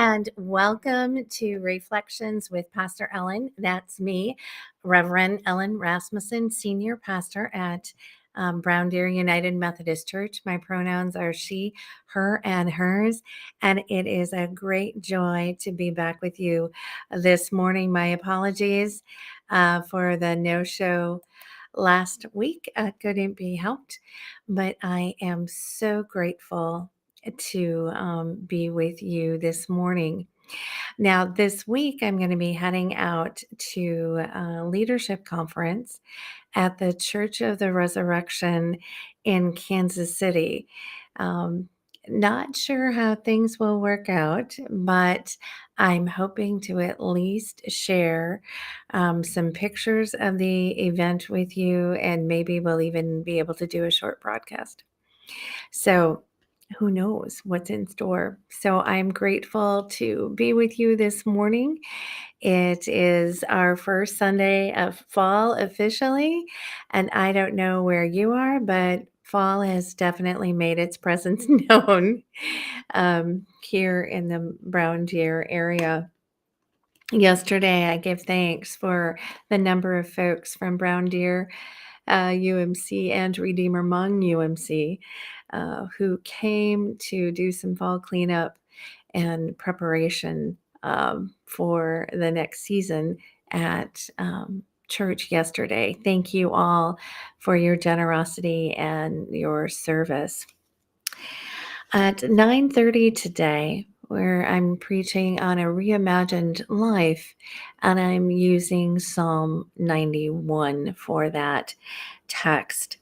And welcome to Reflections with Pastor Ellen. That's me, Reverend Ellen Rasmussen, Senior Pastor at Brown Deer United Methodist Church. My pronouns are she, her, and hers. And it is a great joy to be back with you this morning. My apologies for the no-show last week. Couldn't be helped, but I am so grateful to be with you this morning. Now, this week, I'm going to be heading out to a leadership conference at the Church of the Resurrection in Kansas City. Um, Not sure how things will work out, but I'm hoping to at least share some pictures of the event with you, and maybe we'll even be able to do a short broadcast. So, who knows what's in store? So, I'm grateful to be with you this morning. It is our first Sunday of fall officially, and I don't know where you are, but fall has definitely made its presence known here in the Brown Deer area. Yesterday, I give thanks for the number of folks from Brown Deer UMC and Redeemer Hmong UMC who came to do some fall cleanup and preparation for the next season at church yesterday. Thank you all for your generosity and your service. At 9:30 today, where I'm preaching on a reimagined life, and I'm using Psalm 91 for that text.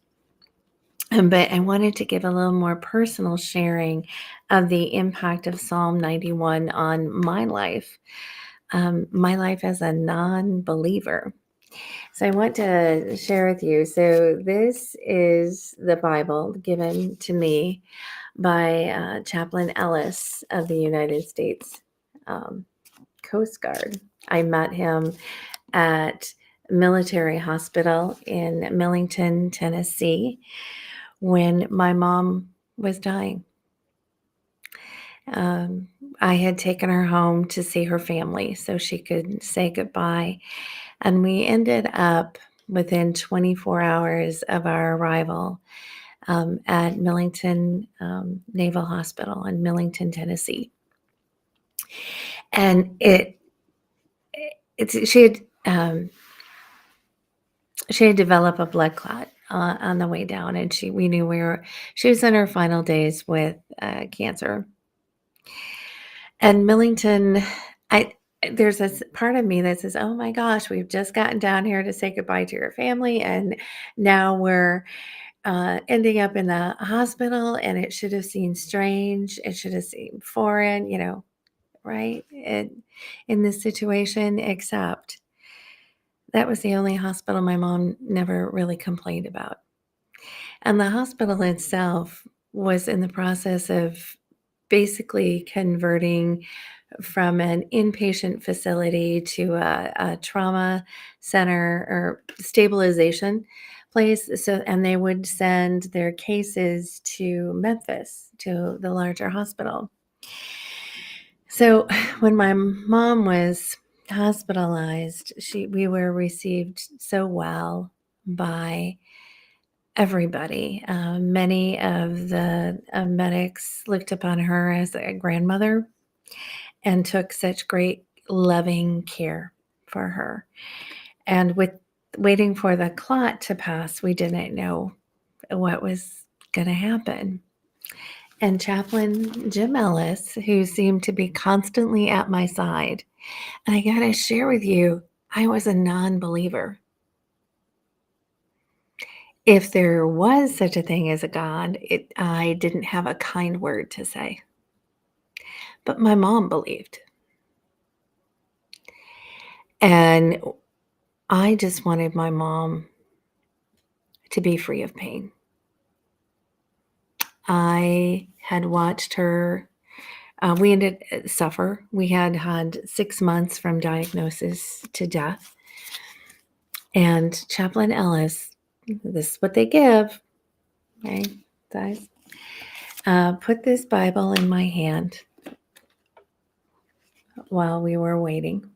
But I wanted to give a little more personal sharing of the impact of Psalm 91 on my life as a non-believer. So I want to share with you. So this is the Bible given to me by Chaplain Ellis of the United States Coast Guard. I met him at military hospital in Millington, Tennessee, when my mom was dying. I had taken her home to see her family so she could say goodbye. And we ended up within 24 hours of our arrival at Millington Naval Hospital in Millington, Tennessee. And she had developed a blood clot on the way down, and we knew she was in her final days with cancer. And Millington, there's this part of me that says, oh my gosh, we've just gotten down here to say goodbye to your family, and now we're ending up in the hospital, and it should have seemed strange. It should have seemed foreign, right? In this situation, except that was the only hospital my mom never really complained about. And the hospital itself was in the process of basically converting from an inpatient facility to a trauma center or stabilization place. And they would send their cases to Memphis, to the larger hospital. So when my mom was hospitalized, we were received so well by everybody. Many of the medics looked upon her as a grandmother and took such great loving care for her. And with waiting for the clot to pass, we didn't know what was going to happen. And Chaplain Jim Ellis, who seemed to be constantly at my side, and I got to share with you, I was a non-believer. If there was such a thing as a God, I didn't have a kind word to say. But my mom believed. And I just wanted my mom to be free of pain. I had watched her, we ended suffer. We had 6 months from diagnosis to death. And Chaplain Ellis, this is what they give, okay, guys, put this Bible in my hand while we were waiting.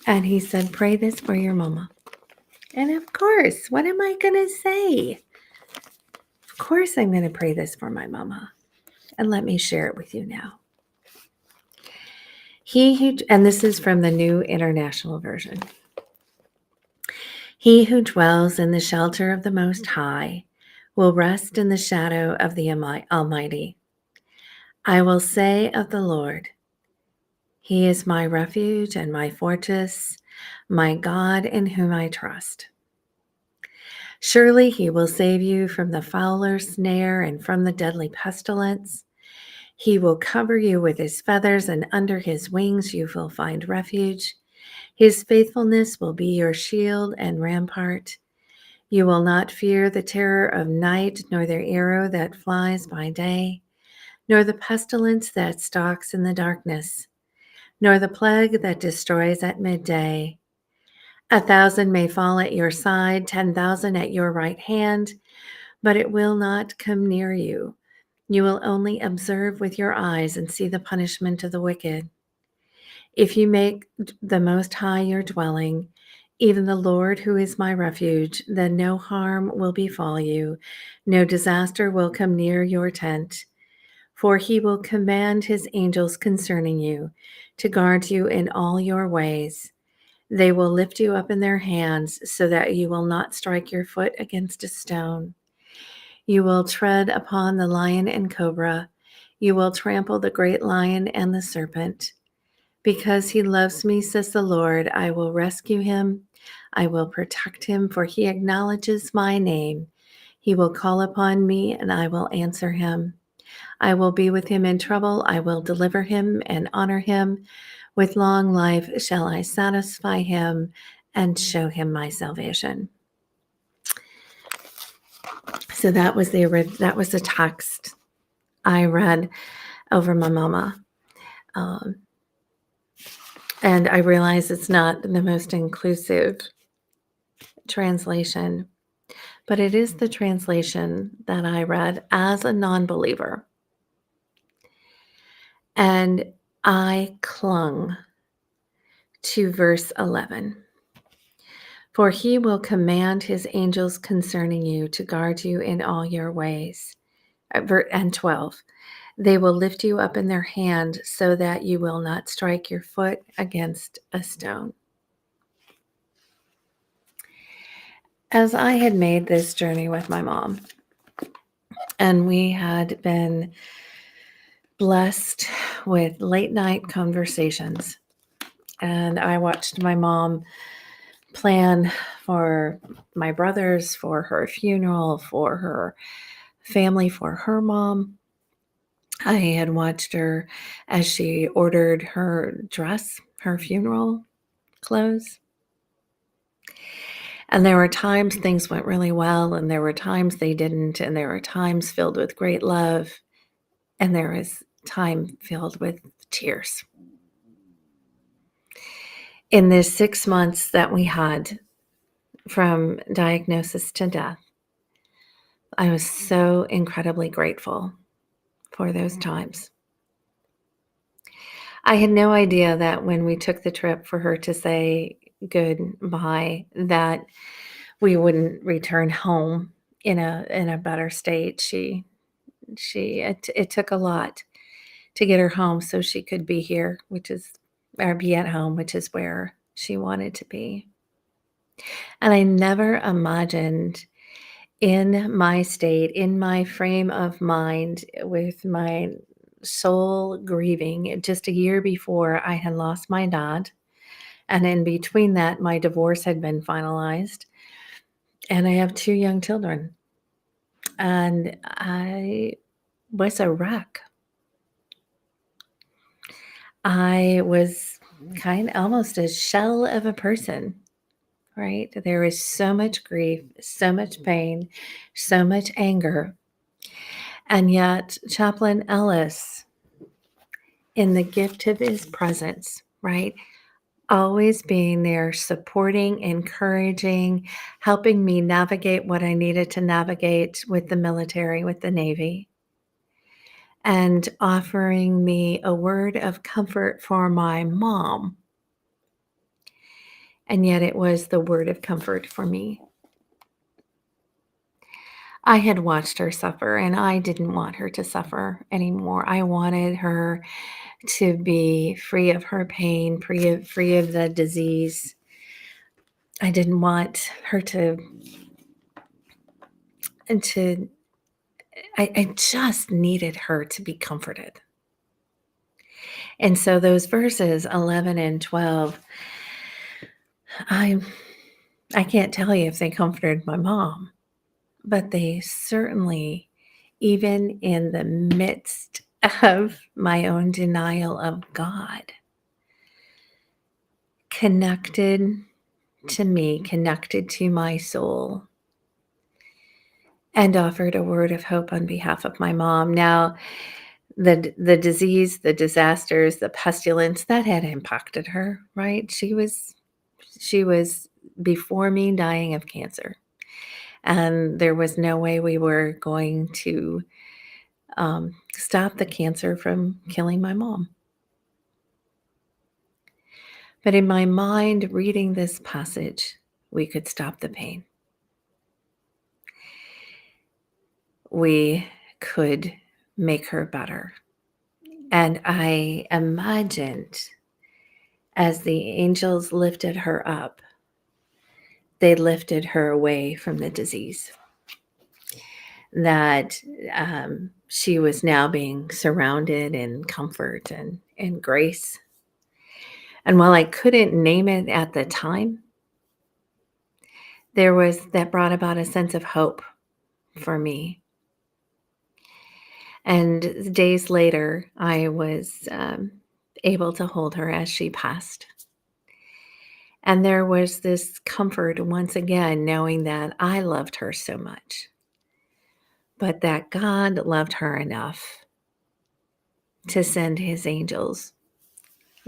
And he said, pray this for your mama. And of course, what am I going to say? Of course, I'm going to pray this for my mama. And let me share it with you now. And this is from the New International Version. He who dwells in the shelter of the Most High will rest in the shadow of the Almighty. I will say of the Lord, He is my refuge and my fortress, my God in whom I trust. Surely He will save you from the fowler's snare and from the deadly pestilence. He will cover you with His feathers, and under His wings you will find refuge. His faithfulness will be your shield and rampart. You will not fear the terror of night, nor the arrow that flies by day, nor the pestilence that stalks in the darkness, nor the plague that destroys at midday. 1,000 may fall at your side, 10,000 at your right hand, but it will not come near you. You will only observe with your eyes and see the punishment of the wicked. If you make the Most High your dwelling, even the Lord who is my refuge, then no harm will befall you, no disaster will come near your tent. For He will command His angels concerning you to guard you in all your ways. They will lift you up in their hands so that you will not strike your foot against a stone. You will tread upon the lion and cobra. You will trample the great lion and the serpent. Because He loves me, says the Lord, I will rescue him. I will protect him, for he acknowledges my name. He will call upon me, and I will answer him. I will be with him in trouble. I will deliver him and honor him. With long life shall I satisfy him and show him my salvation. So that was the text I read over my mama. And I realize it's not the most inclusive translation, but it is the translation that I read as a non-believer. And I clung to verse 11. For He will command His angels concerning you to guard you in all your ways. And 12. They will lift you up in their hand so that you will not strike your foot against a stone. As I had made this journey with my mom, and we had been blessed with late night conversations, and I watched my mom plan for my brothers, for her funeral, for her family, for her mom. I had watched her as she ordered her dress, her funeral clothes. And there were times things went really well, and there were times they didn't, and there were times filled with great love, and there was time filled with tears. In this 6 months that we had from diagnosis to death, I was so incredibly grateful for those times. I had no idea that when we took the trip for her to say goodbye, that we wouldn't return home in a better state. It took a lot to get her home so she could be here, or be at home, which is where she wanted to be. And I never imagined in my state, in my frame of mind, with my soul grieving, just a year before I had lost my dad. And in between that, my divorce had been finalized. And I have 2 young children. And I was a wreck. I was kind of almost a shell of a person, right? There was so much grief, so much pain, so much anger. And yet, Chaplain Ellis, in the gift of his presence, right? Always being there, supporting, encouraging, helping me navigate what I needed to navigate with the military, with the Navy. and offering me a word of comfort for my mom. And yet it was the word of comfort for me. I had watched her suffer, and I didn't want her to suffer anymore. I wanted her to be free of her pain, free of the disease. I didn't want her to I just needed her to be comforted. And so those verses 11 and 12, I can't tell you if they comforted my mom, but they certainly, even in the midst of my own denial of God, connected to me, connected to my soul, and offered a word of hope on behalf of my mom. Now, the disease, the disasters, the pestilence, that had impacted her, right? She was before me dying of cancer. And there was no way we were going to stop the cancer from killing my mom. But in my mind, reading this passage, we could stop the pain. We could make her better. And I imagined as the angels lifted her up, they lifted her away from the disease. That she was now being surrounded in comfort and grace. And while I couldn't name it at the time, that brought about a sense of hope for me. And days later, I was able to hold her as she passed. And there was this comfort once again, knowing that I loved her so much, but that God loved her enough to send his angels,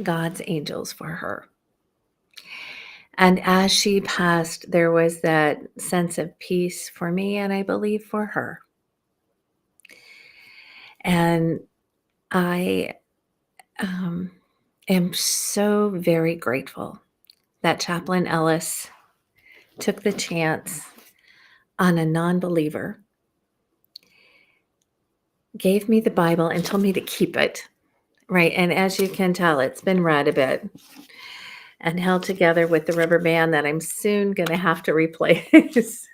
God's angels, for her. And as she passed, there was that sense of peace for me, and I believe for her. And I am so very grateful that Chaplain Ellis took the chance on a non-believer, gave me the Bible, and told me to keep it, right? And as you can tell, it's been read a bit and held together with the rubber band that I'm soon going to have to replace.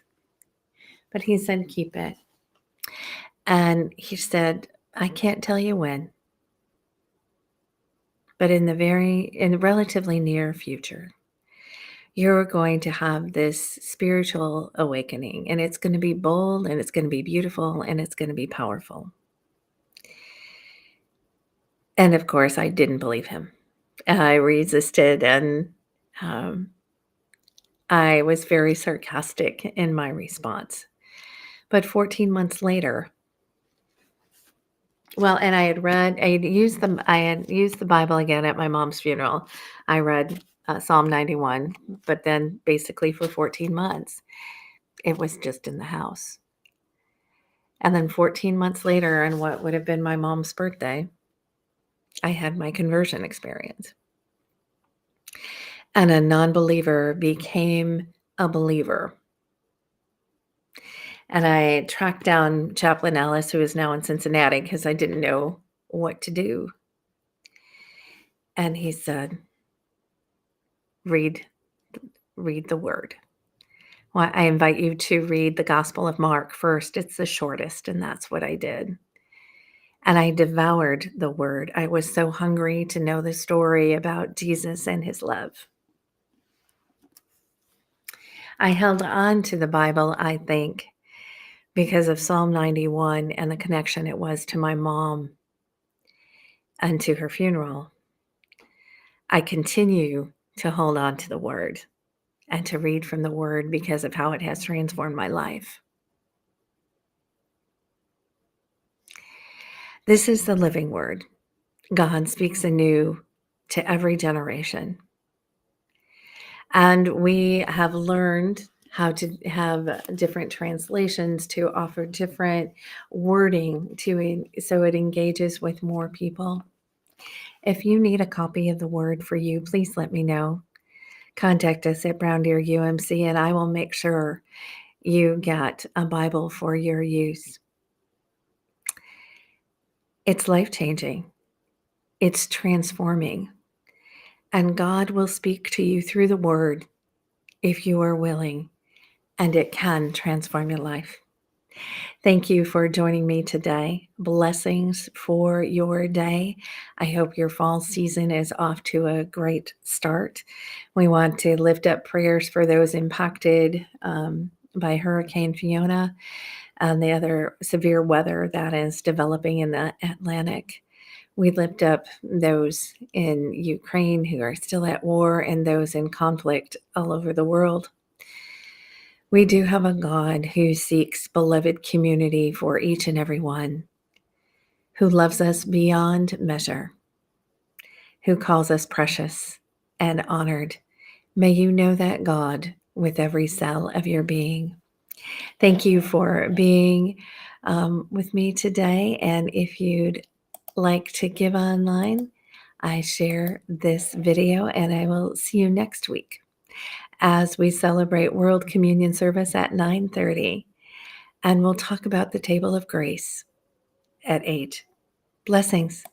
But he said, keep it. And he said, I can't tell you when, but in the relatively near future, you're going to have this spiritual awakening, and it's going to be bold, and it's going to be beautiful, and it's going to be powerful. And of course, I didn't believe him. I resisted, and I was very sarcastic in my response. But 14 months later, and I had used the Bible again at my mom's funeral. I read Psalm 91, but then basically for 14 months, it was just in the house. And then 14 months later, on what would have been my mom's birthday, I had my conversion experience. And a non-believer became a believer. And I tracked down Chaplain Ellis, who is now in Cincinnati, because I didn't know what to do. And he said, read the word. Well, I invite you to read the Gospel of Mark first. It's the shortest, and that's what I did. And I devoured the word. I was so hungry to know the story about Jesus and his love. I held on to the Bible, I think, because of Psalm 91 and the connection it was to my mom and to her funeral. I continue to hold on to the word and to read from the word because of how it has transformed my life. This is the living word. God speaks anew to every generation. And we have learned how to have different translations, to offer different wording so it engages with more people. If you need a copy of the word for you, please let me know. Contact us at Brown Deer UMC and I will make sure you get a Bible for your use. It's life-changing. It's transforming. And God will speak to you through the word if you are willing, and it can transform your life. Thank you for joining me today. Blessings for your day. I hope your fall season is off to a great start. We want to lift up prayers for those impacted by Hurricane Fiona and the other severe weather that is developing in the Atlantic. We lift up those in Ukraine who are still at war and those in conflict all over the world. We do have a God who seeks beloved community for each and every one, who loves us beyond measure, who calls us precious and honored. May you know that God with every cell of your being. Thank you for being with me today. And if you'd like to give online, I share this video and I will see you next week as we celebrate World Communion Service at 9:30. And we'll talk about the table of grace at 8. Blessings.